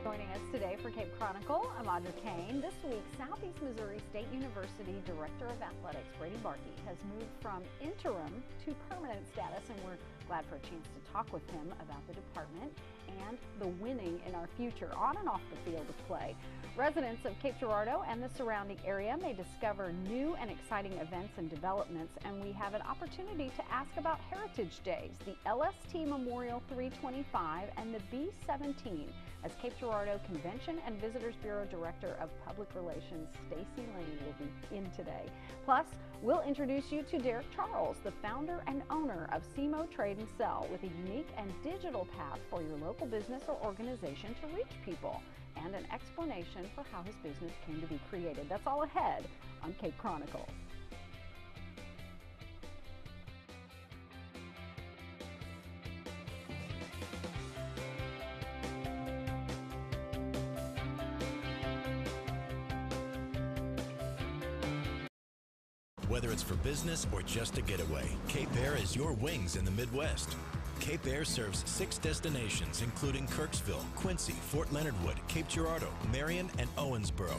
Joining us today for Cape Chronicle, I'm Audrey Kane. This week, Southeast Missouri State University Director of Athletics Brady Barkey has moved from interim to permanent status, and we're glad for a chance to talk with him about the department and the winning in our future on and off the field of play. Residents of Cape Girardeau and the surrounding area may discover new and exciting events and developments, and we have an opportunity to ask about Heritage Days, the LST Memorial 325, and the B17, as Cape Girardeau Convention and Visitors Bureau Director of Public Relations Stacy Lane will be in today. Plus, we'll introduce you to Derek Charles, the founder and owner of SEMO Trade and Sell, with a unique and digital path for your local business or organization to reach people, and an explanation for how his business came to be created. That's all ahead on Cape Chronicle. Whether it's for business or just a getaway, Cape Air is your wings in the Midwest. Cape Air serves 6 destinations, including Kirksville, Quincy, Fort Leonard Wood, Cape Girardeau, Marion, and Owensboro.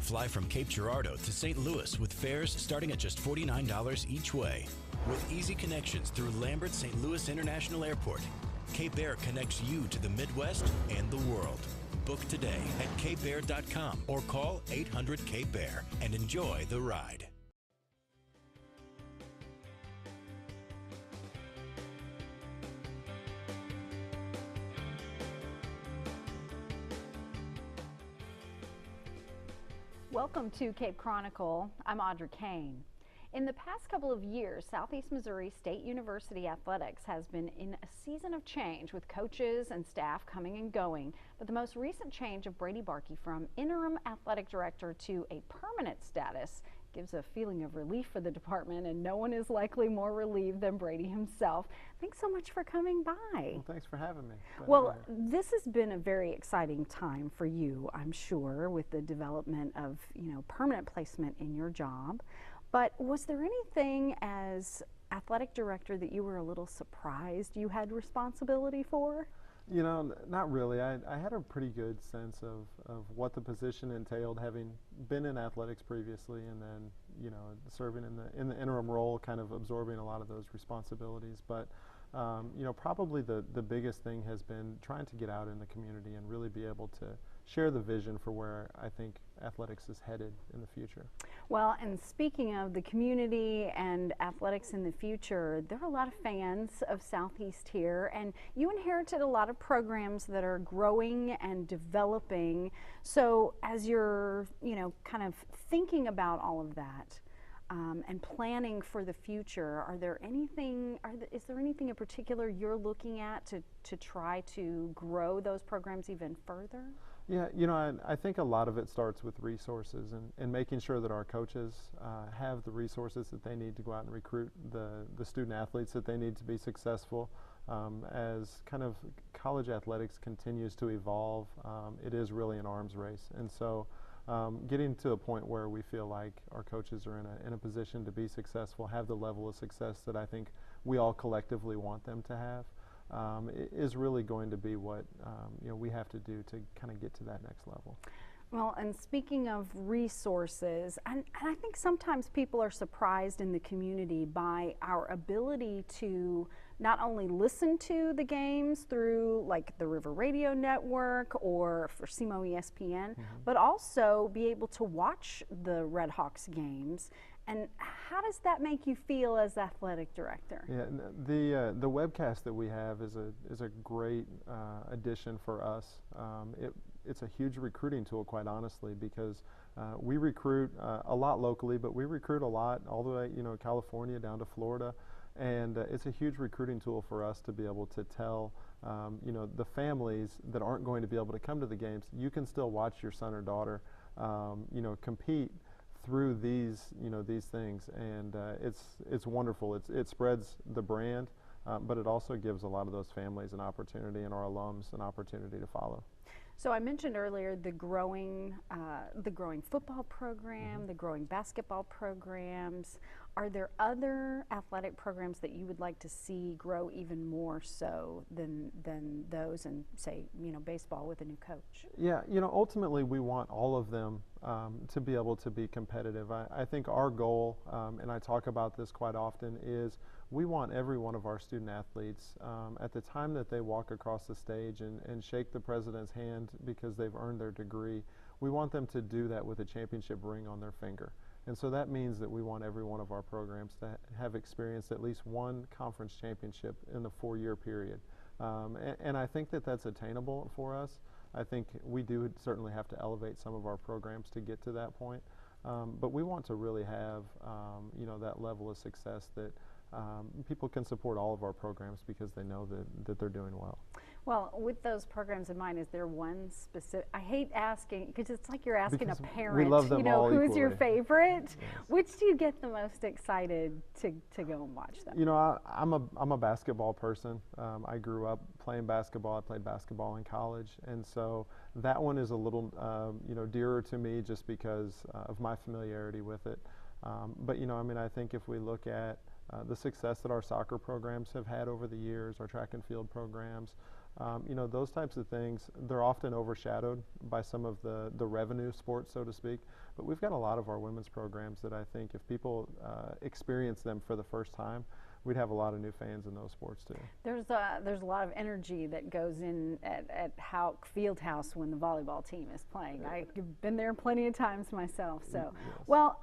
Fly from Cape Girardeau to St. Louis with fares starting at just $49 each way. With easy connections through Lambert St. Louis International Airport, Cape Air connects you to the Midwest and the world. Book today at capeair.com or call 800-CAPE-AIR and enjoy the ride. Welcome to Cape Chronicle. I'm Audrey Kane. In the past couple of years, Southeast Missouri State University Athletics has been in a season of change, with coaches and staff coming and going. But the most recent change of Brady Barkey from interim athletic director to a permanent status gives a feeling of relief for the department, and no one is likely more relieved than Brady himself. Thanks so much for coming by. Well, thanks for having me. Well, this has been a very exciting time for you, I'm sure, with the development of, permanent placement in your job. But was there anything as athletic director that you were a little surprised you had responsibility for? Not really. I had a pretty good sense of what the position entailed, having been in athletics previously, and then serving in the interim role, kind of absorbing a lot of those responsibilities. But probably the biggest thing has been trying to get out in the community and really be able to share the vision for where I think athletics is headed in the future. Well, and speaking of the community and athletics in the future, there are a lot of fans of Southeast here, and you inherited a lot of programs that are growing and developing. So as you're, kind of thinking about all of that and planning for the future, is there anything in particular you're looking at to try to grow those programs even further? Yeah, I think a lot of it starts with resources and making sure that our coaches have the resources that they need to go out and recruit the student athletes that they need to be successful. As kind of college athletics continues to evolve, it is really an arms race. And so getting to a point where we feel like our coaches are in a position to be successful, have the level of success that I think we all collectively want them to have, is really going to be what we have to do to kind of get to that next level. Well, and speaking of resources, and I think sometimes people are surprised in the community by our ability to not only listen to the games through like the River Radio Network or for SEMO ESPN, but also be able to watch the Red Hawks games. And how does that make you feel as athletic director? Yeah, the webcast that we have is a great addition for us. It's a huge recruiting tool, quite honestly, because we recruit a lot locally, but we recruit a lot all the way, California down to Florida, and it's a huge recruiting tool for us to be able to tell, the families that aren't going to be able to come to the games, you can still watch your son or daughter, compete through these things, and it's wonderful. It spreads the brand, but it also gives a lot of those families an opportunity and our alums an opportunity to follow. So I mentioned earlier the growing football program, the growing basketball programs. Are there other athletic programs that you would like to see grow even more so than those, and say, baseball with a new coach? Yeah, ultimately we want all of them to be able to be competitive. I think our goal, and I talk about this quite often, is we want every one of our student athletes at the time that they walk across the stage and shake the president's hand because they've earned their degree, we want them to do that with a championship ring on their finger. And so that means that we want every one of our programs to have experienced at least one conference championship in the 4-year period. And I think that that's attainable for us. I think we do certainly have to elevate some of our programs to get to that point. But we want to really have, that level of success that people can support all of our programs because they know that they're doing well. Well, with those programs in mind, is there one specific? I hate asking because it's like you're asking because a parent. We love them all who's equally. your favorite? Yes. Which do you get the most excited to go and watch them? I'm a basketball person. I grew up playing basketball. I played basketball in college, and so that one is a little dearer to me just because of my familiarity with it. But I think if we look at the success that our soccer programs have had over the years, our track and field programs, those types of things, they're often overshadowed by some of the revenue sports, so to speak. But we've got a lot of our women's programs that I think if people experience them for the first time, we'd have a lot of new fans in those sports too. There's a lot of energy that goes in at Field House when the volleyball team is playing. I've been there plenty of times myself. So, yes. Well,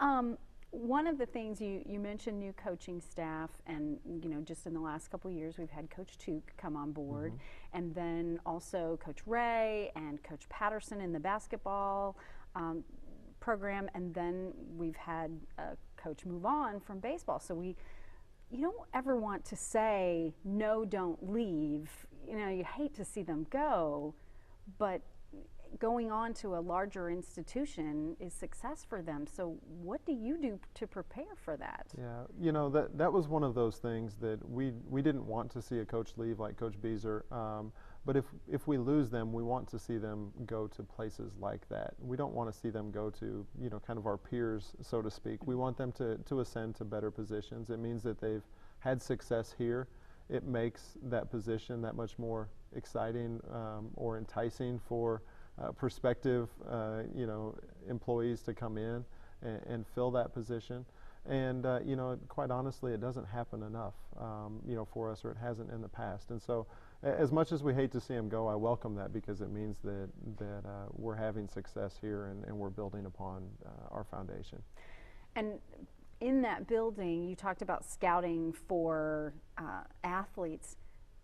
one of the things you mentioned new coaching staff, and just in the last couple of years we've had Coach Tuke come on board, and then also Coach Ray and Coach Patterson in the basketball program, and then we've had Coach move on from baseball. So you don't ever want to say no, don't leave. You hate to see them go, but going on to a larger institution is success for them. So what do you do to prepare for that? Yeah, that was one of those things that we didn't want to see a coach leave like Coach Beezer. But if we lose them, we want to see them go to places like that. We don't want to see them go to, kind of our peers, so to speak. We want them to ascend to better positions. It means that they've had success here. It makes that position that much more exciting or enticing for prospective, employees to come in and fill that position. And, quite honestly, it doesn't happen enough, for us, or it hasn't in the past. And so as much as we hate to see them go, I welcome that because it means that we're having success here and we're building upon our foundation. And in that building, you talked about scouting for athletes.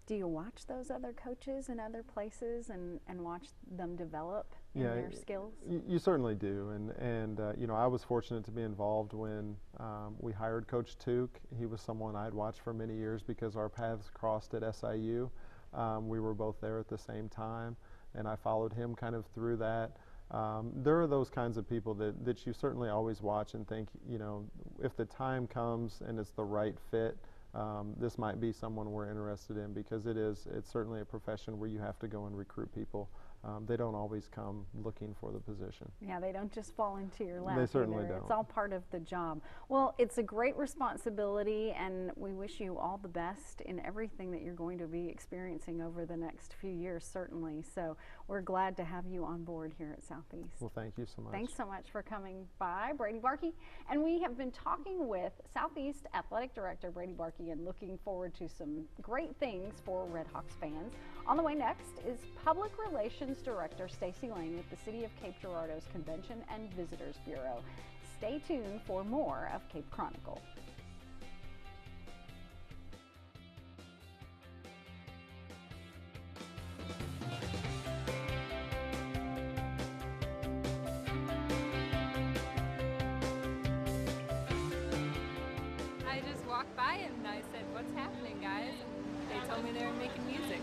Do you watch those other coaches in other places and watch them develop in their skills? You certainly do. And I was fortunate to be involved when we hired Coach Tuke. He was someone I'd watched for many years because our paths crossed at SIU. We were both there at the same time, and I followed him kind of through that. There are those kinds of people that you certainly always watch and think, if the time comes and it's the right fit, this might be someone we're interested in, because it's certainly a profession where you have to go and recruit people. They don't always come looking for the position. Yeah, they don't just fall into your lap. They certainly either. don't. It's all part of the job. Well, it's a great responsibility, and we wish you all the best in everything that you're going to be experiencing over the next few years, certainly. So we're glad to have you on board here at Southeast. Well, thank you so much. Thanks so much for coming by, Brady Barkey. And we have been talking with Southeast Athletic Director Brady Barkey and looking forward to some great things for Redhawks fans. On the way next is Public Relations Director Stacy Lane with the City of Cape Girardeau's Convention and Visitors Bureau. Stay tuned for more of Cape Chronicle. I just walked by and I said, "What's happening, guys?" And they told me they were making music.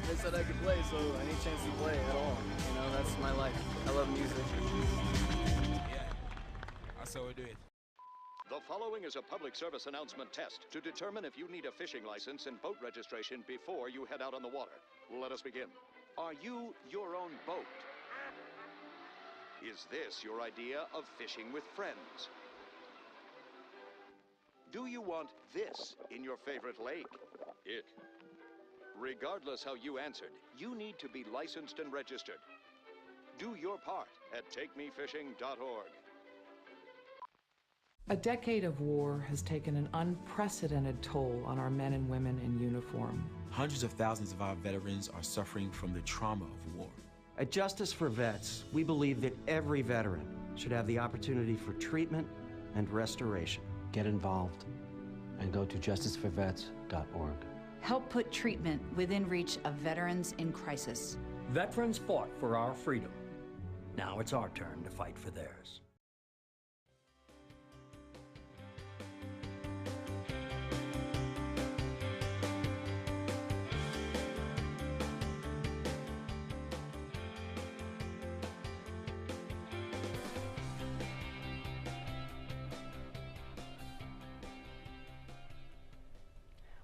They said I could play, so any chance to play at all. That's my life. I love music. Yeah, I how we do it. The following is a public service announcement test to determine if you need a fishing license and boat registration before you head out on the water. Let us begin. Are you your own boat? Is this your idea of fishing with friends? Do you want this in your favorite lake? Ick. Regardless how you answered, you need to be licensed and registered. Do your part at takemefishing.org. A decade of war has taken an unprecedented toll on our men and women in uniform. Hundreds of thousands of our veterans are suffering from the trauma of war. At Justice for Vets, we believe that every veteran should have the opportunity for treatment and restoration. Get involved and go to justiceforvets.org. Help put treatment within reach of veterans in crisis. Veterans fought for our freedom. Now it's our turn to fight for theirs.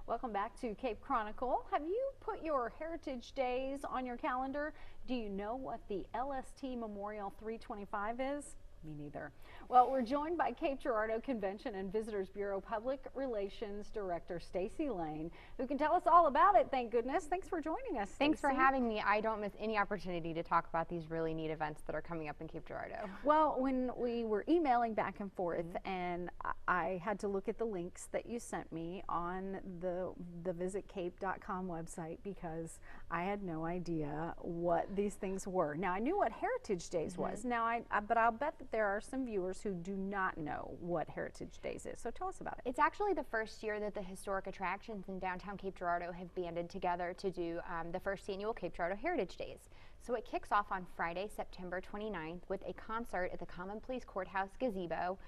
Welcome back to Cape Chronicle. Have you put your Heritage Days on your calendar? Do you know what the LST Memorial 325 is? Me neither. Well, we're joined by Cape Girardeau Convention and Visitors Bureau Public Relations Director Stacy Lane, who can tell us all about it, thank goodness. Thanks for joining us, Thanks for Stacey. having me. I don't miss any opportunity to talk about these really neat events that are coming up in Cape Girardeau. Well, when we were emailing back and forth, and I had to look at the links that you sent me on the visitcape.com website because I had no idea what these things were. Now, I knew what Heritage Days was. Now, but I'll bet that there are some viewers who do not know what Heritage Days is. So tell us about it. It's actually the first year that the historic attractions in downtown Cape Girardeau have banded together to do the first annual Cape Girardeau Heritage Days. So it kicks off on Friday, September 29th with a concert at the Common Pleas Courthouse gazebo.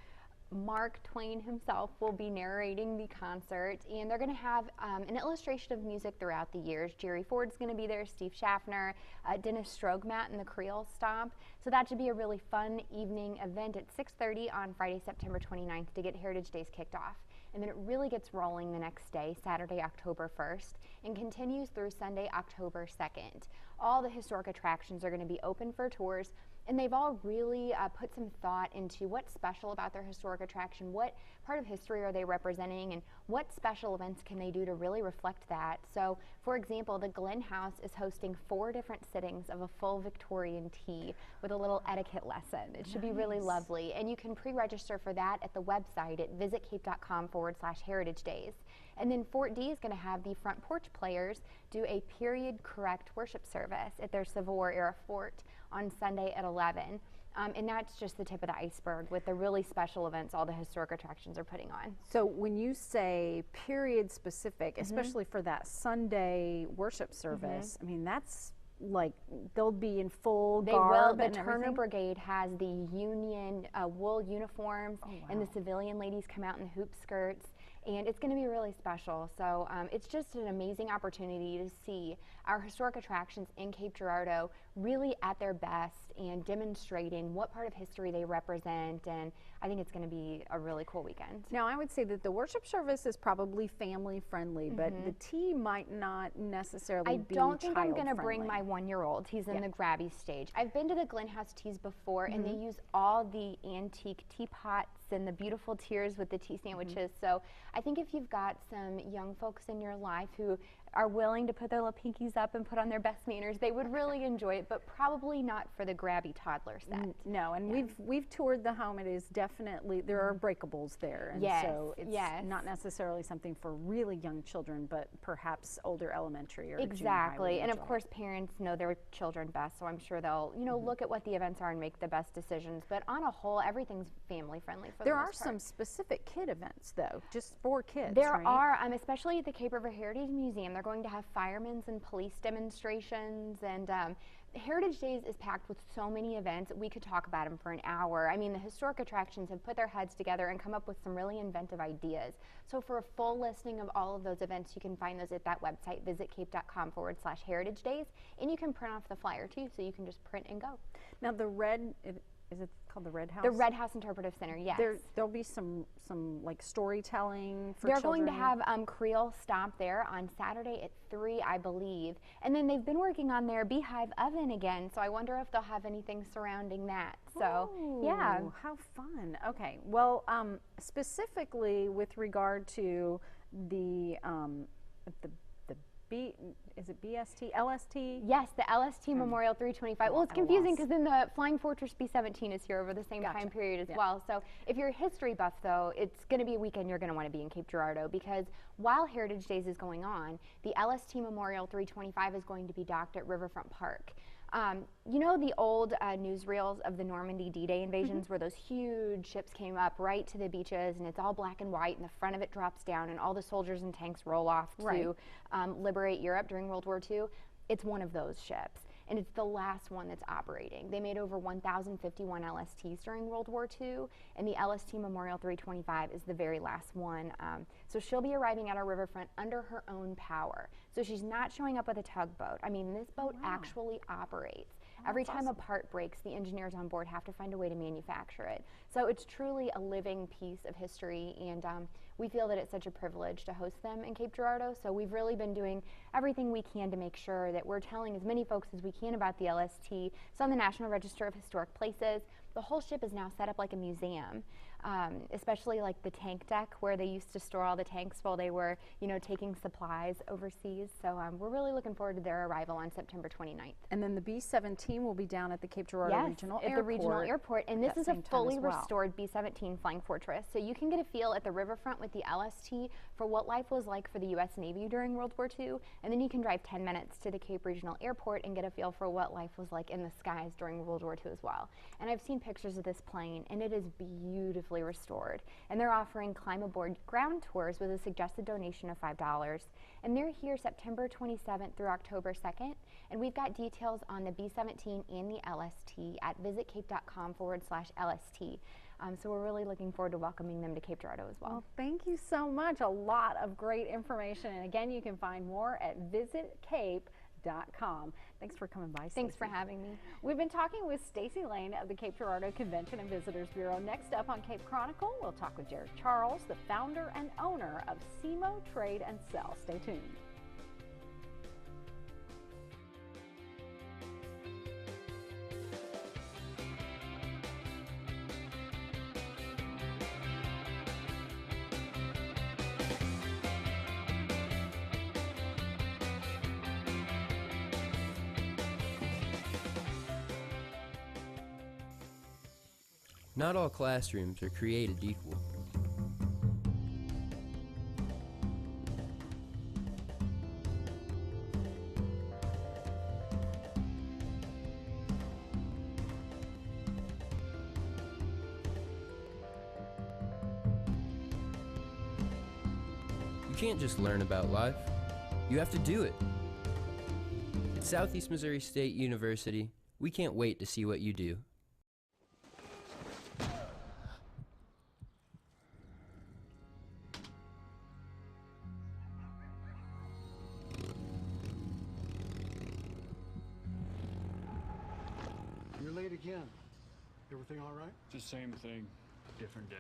Mark Twain himself will be narrating the concert, and they're going to have an illustration of music throughout the years. Jerry Ford's going to be there, Steve Schaffner, Dennis Strogmat and the Creole Stomp. So that should be a really fun evening event at 6:30 on Friday, September 29th to get Heritage Days kicked off. And then it really gets rolling the next day, Saturday, October 1st, and continues through Sunday, October 2nd. All the historic attractions are going to be open for tours, and they've all really put some thought into what's special about their historic attraction, what part of history are they representing, and what special events can they do to really reflect that. So, for example, the Glen House is hosting 4 different sittings of a full Victorian tea with a little etiquette lesson. It should be really lovely, and you can pre-register for that at the website at visitcape.com/Heritage Days. And then Fort D is going to have the Front Porch Players do a period-correct worship service at their Civil War-era fort on Sunday at 11. And that's just the tip of the iceberg with the really special events all the historic attractions are putting on. So when you say period specific, especially for that Sunday worship service, I mean, that's like they'll be in full garb. The Turner Brigade has the Union wool uniforms, and the civilian ladies come out in hoop skirts. And it's going to be really special. So it's just an amazing opportunity to see our historic attractions in Cape Girardeau really at their best and demonstrating what part of history they represent. And I think it's going to be a really cool weekend. Now, I would say that the worship service is probably family friendly, but the tea might not necessarily be I don't think I'm going to child-friendly. bring my 1-year-old. He's in the grabby stage. I've been to the Glen House teas before, and they use all the antique teapots and the beautiful tiers with the tea sandwiches. So I think if you've got some young folks in your life who are willing to put their little pinkies up and put on their best manners, they would really enjoy it, but probably not for the grabby toddler set. No, and we've toured the home. It is definitely, there are breakables there, and so it's not necessarily something for really young children, but perhaps older elementary or junior high would And of enjoy. course parents know their children best, so I'm sure they'll look at what the events are and make the best decisions. But on a whole, everything's family friendly for the There are most part. some specific kid events though, just for kids. There right? are, especially at the Cape River Heritage Museum. They're going to have firemen's and police demonstrations, and Heritage Days is packed with so many events. We could talk about them for an hour. I mean, the historic attractions have put their heads together and come up with some really inventive ideas. So for a full listing of all of those events, you can find those at that website, visitcape.com/Heritage Days, and you can print off the flyer too, so you can just print and go. Now the red, is it called the Red House? The Red House Interpretive Center, yes. There'll be some like storytelling for They're children. going to have Creole Stomp there on Saturday at 3, I believe. And then they've been working on their Beehive Oven again, so I wonder if they'll have anything surrounding that. So, yeah. How fun. Okay, well, specifically with regard to the is it BST, LST? Yes, the LST Memorial 325. Well, it's confusing because then the Flying Fortress B-17 is here over the same time period as well. So if you're a history buff, though, it's going to be a weekend you're going to want to be in Cape Girardeau, because while Heritage Days is going on, the LST Memorial 325 is going to be docked at Riverfront Park. You know the old newsreels of the Normandy D-Day invasions where those huge ships came up right to the beaches and it's all black and white and the front of it drops down and all the soldiers and tanks roll off to liberate Europe during World War II? It's one of those ships, and it's the last one that's operating. They made over 1,051 LSTs during World War II, and the LST Memorial 325 is the very last one. So she'll be arriving at our riverfront under her own power. So she's not showing up with a tugboat. I mean, this boat actually operates. Every time a part breaks, the engineers on board have to find a way to manufacture it. So it's truly a living piece of history, and we feel that it's such a privilege to host them in Cape Girardeau. So we've really been doing everything we can to make sure that we're telling as many folks as we can about the LST. It's on the National Register of Historic Places. The whole ship is now set up like a museum, especially like the tank deck where they used to store all the tanks while they were, you know, taking supplies overseas. So we're really looking forward to their arrival on September 29th. And then the B-17 will be down at the Cape Girardeau Regional Airport. At the regional airport. And this is a fully restored B-17 Flying Fortress. So you can get a feel at the riverfront with the LST for what life was like for the U.S. Navy during World War II. And then you can drive 10 minutes to the Cape Regional Airport and get a feel for what life was like in the skies during World War II as well. And I've seen pictures of this plane, and it is beautifully restored. And they're offering climb aboard ground tours with a suggested donation of $5. And they're here September 27th through October 2nd. And we've got details on the B-17 and the LST at visitcape.com/LST. So we're really looking forward to welcoming them to Cape Girardeau as well. Well, thank you so much. A lot of great information. And again, you can find more at visitcape.com. Thanks for coming by, Stacey. Thanks for having me. We've been talking with Stacey Lane of the Cape Girardeau Convention and Visitors Bureau. Next up on Cape Chronicle, we'll talk with Jared Charles, the founder and owner of SEMO Trade and Sell. Stay tuned. Not all classrooms are created equal. You can't just learn about life, you have to do it. At Southeast Missouri State University, we can't wait to see what you do. You're late again. Everything all right? Just same thing, different day.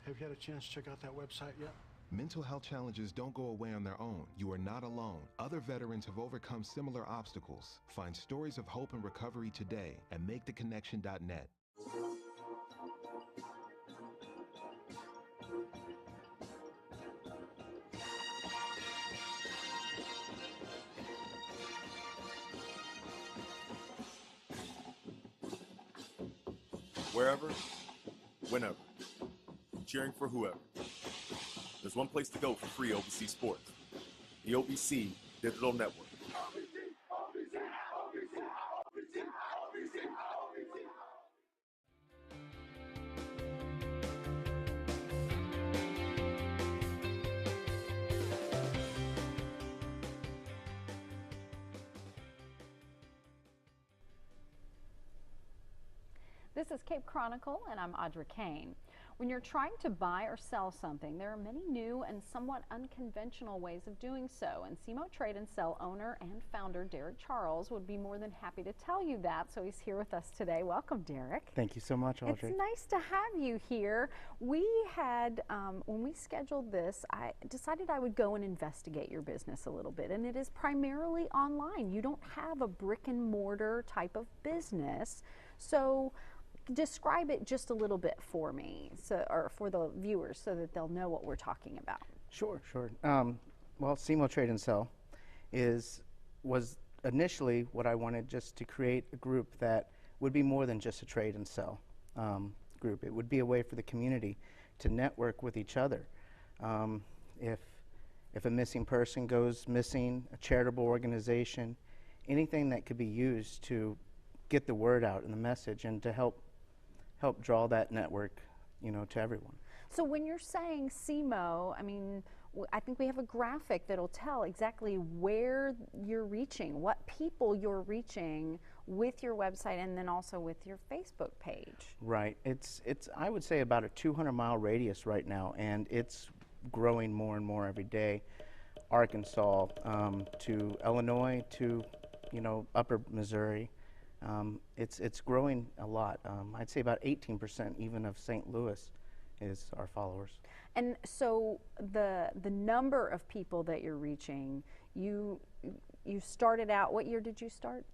Have you had a chance to check out that website yet? Mental health challenges don't go away on their own. You are not alone. Other veterans have overcome similar obstacles. Find stories of hope and recovery today at maketheconnection.net. Wherever, whenever, cheering for whoever. There's one place to go for free OBC sports, the OBC Digital Network. This is Cape Chronicle, and I'm Audra Kane. When you're trying to buy or sell something, there are many new and somewhat unconventional ways of doing so, and SEMO Trade and Sell owner and founder Derek Charles would be more than happy to tell you that, so he's here with us today. Welcome, Derek. Thank you so much, Audrey. It's nice to have you here. We had, when we scheduled this, I decided I would go and investigate your business a little bit, and it is primarily online. You don't have a brick and mortar type of business, so describe it just a little bit for me, or for the viewers, so that they'll know what we're talking about. Sure. Well, SEMO Trade and Sell was initially what I wanted, just to create a group that would be more than just a trade and sell group. It would be a way for the community to network with each other. If a missing person goes missing, a charitable organization, anything that could be used to get the word out and the message, and to help draw that network, to everyone. So when you're saying SEMO, I mean, I think we have a graphic that'll tell exactly where you're reaching, what people you're reaching with your website, and then also with your Facebook page. Right. It's I would say about a 200-mile radius right now, and it's growing more and more every day. Arkansas to Illinois to Upper Missouri. It's growing a lot. I'd say about 18% even of St. Louis is our followers. And so the number of people that you're reaching, you started out, what year did you start?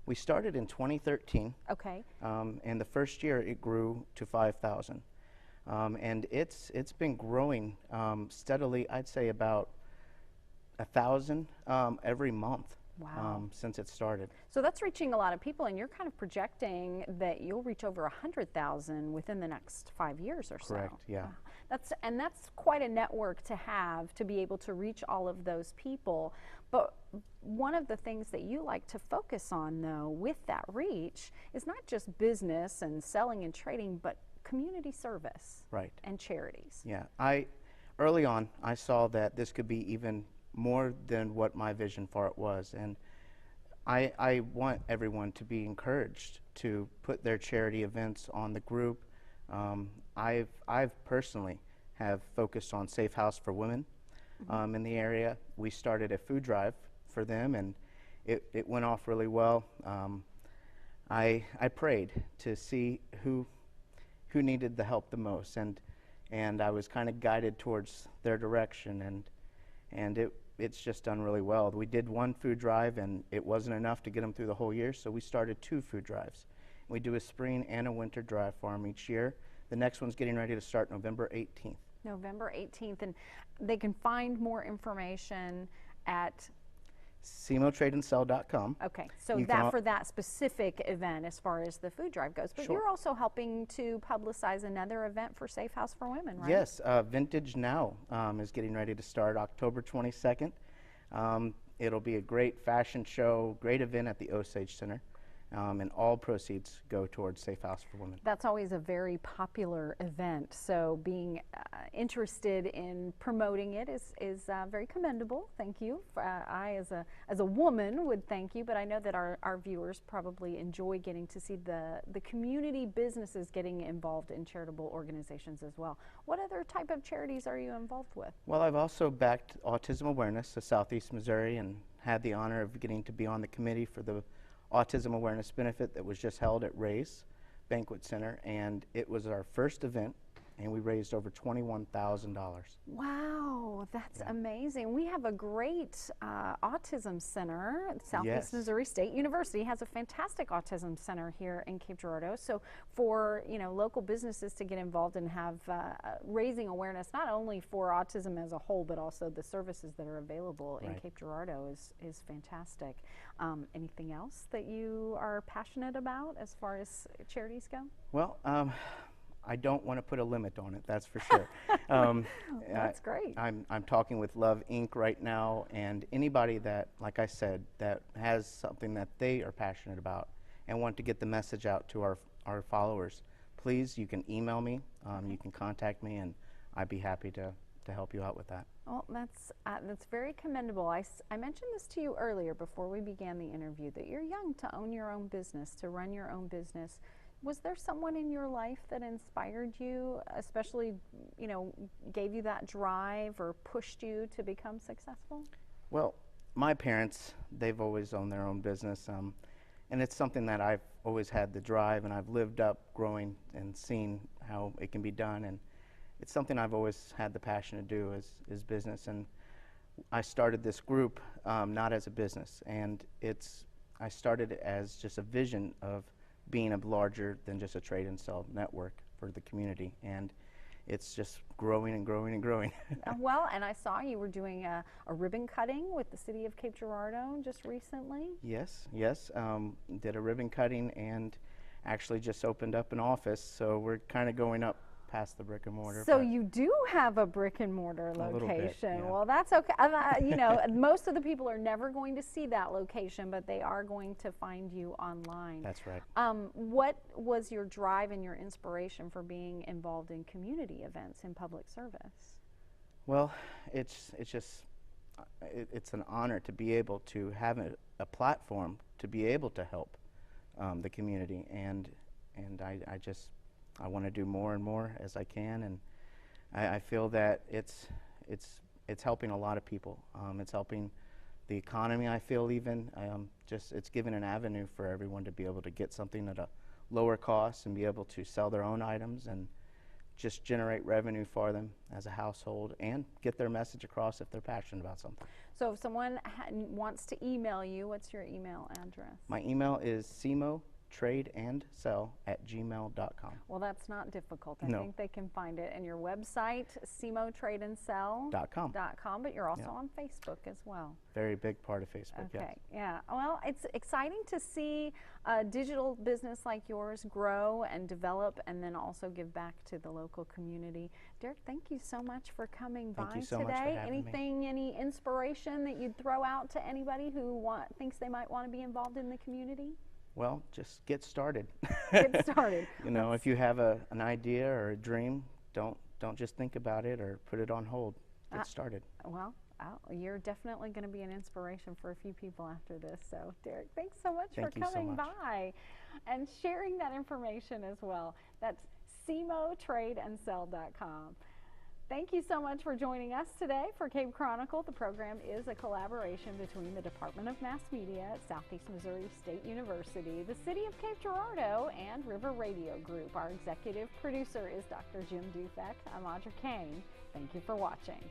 We started in 2013. Okay. And the first year it grew to 5,000. And it's been growing steadily, I'd say about 1,000 every month. Wow. Since it started. So that's reaching a lot of people, and you're kind of projecting that you'll reach over 100,000 within the next 5 years or so. Correct, yeah. Wow. That's quite a network to have, to be able to reach all of those people. But one of the things that you like to focus on, though, with that reach is not just business and selling and trading, but community service. Right. And charities. Yeah. Early on, I saw that this could be even more than what my vision for it was, and I want everyone to be encouraged to put their charity events on the group. I've personally have focused on Safe House for Women in the area. We started a food drive for them, and it went off really well. I prayed to see who needed the help the most, and I was kind of guided towards their direction, and it's just done really well. We did one food drive, and it wasn't enough to get them through the whole year, so we started 2 food drives. We do a spring and a winter drive for them each year. The next one's getting ready to start November 18th. November 18th, and they can find more information at SEMOTradeandSell.com. Okay, so for that specific event as far as the food drive goes. But you're also helping to publicize another event for Safe House for Women, right? Yes, Vintage Now is getting ready to start October 22nd. It'll be a great fashion show, great event at the Osage Center. And all proceeds go towards Safe House for Women. That's always a very popular event, so being interested in promoting it is very commendable. Thank you. I, as a woman, would thank you, but I know that our viewers probably enjoy getting to see the community businesses getting involved in charitable organizations as well. What other type of charities are you involved with? Well, I've also backed Autism Awareness of Southeast Missouri, and had the honor of getting to be on the committee for the Autism Awareness Benefit that was just held at Ray's Banquet Center, and it was our first event, and we raised over $21,000. Wow, that's amazing. We have a great autism center. Southeast Missouri State University has a fantastic autism center here in Cape Girardeau. So for local businesses to get involved and have raising awareness not only for autism as a whole, but also the services that are available in Cape Girardeau is fantastic. Anything else that you are passionate about as far as charities go? Well, I don't want to put a limit on it, that's for sure. That's great. I'm talking with Love Inc. right now, and anybody that, like I said, that has something that they are passionate about and want to get the message out to our followers, please, you can email me, you can contact me, and I'd be happy to help you out with that. Well, that's very commendable. I mentioned this to you earlier before we began the interview, that you're young to own your own business, to run your own business, Was there someone in your life that inspired you, especially, you know, gave you that drive or pushed you to become successful? Well, my parents, they've always owned their own business, and it's something that I've always had the drive, and I've lived up growing and seen how it can be done, and it's something I've always had the passion to do is business. And I started this group not as a business, and I started it as just a vision of being a larger than just a trade and sell network for the community, and it's just growing and growing and growing. Well, and I saw you were doing a ribbon cutting with the City of Cape Girardeau just recently. Yes, did a ribbon cutting and actually just opened up an office, so we're kind of going up past the brick and mortar. So you do have a brick and mortar location. Yeah. Well, that's okay. You know, most of the people are never going to see that location, but they are going to find you online. That's right. What was your drive and your inspiration for being involved in community events in public service? Well, it's an honor to be able to have a platform to be able to help the community, and I want to do more and more as I can, and I feel that it's helping a lot of people. It's helping the economy. I feel even it's giving an avenue for everyone to be able to get something at a lower cost and be able to sell their own items and just generate revenue for them as a household and get their message across if they're passionate about something. So if someone wants to email you, what's your email address? My email is cmotradeandsell@gmail.com. Well, that's not difficult. I No. think they can find it. And your website, cmotradeandsell.com, but you're also on Facebook as well. Very big part of Facebook, Okay, yes. yeah. Well, it's exciting to see a digital business like yours grow and develop and then also give back to the local community. Derek, thank you so much for coming by Thank you so today. much for having me. Any inspiration that you'd throw out to anybody who thinks they might want to be involved in the community? Well, just get started. Get started. You know, if you have an idea or a dream, don't just think about it or put it on hold. Get started. Well, you're definitely going to be an inspiration for a few people after this. So, Derek, thanks so much for coming by and sharing that information as well. That's cmotradeandsell.com. Thank you so much for joining us today for Cape Chronicle. The program is a collaboration between the Department of Mass Media at Southeast Missouri State University, the City of Cape Girardeau, and River Radio Group. Our executive producer is Dr. Jim Dufek. I'm Audra Kane. Thank you for watching.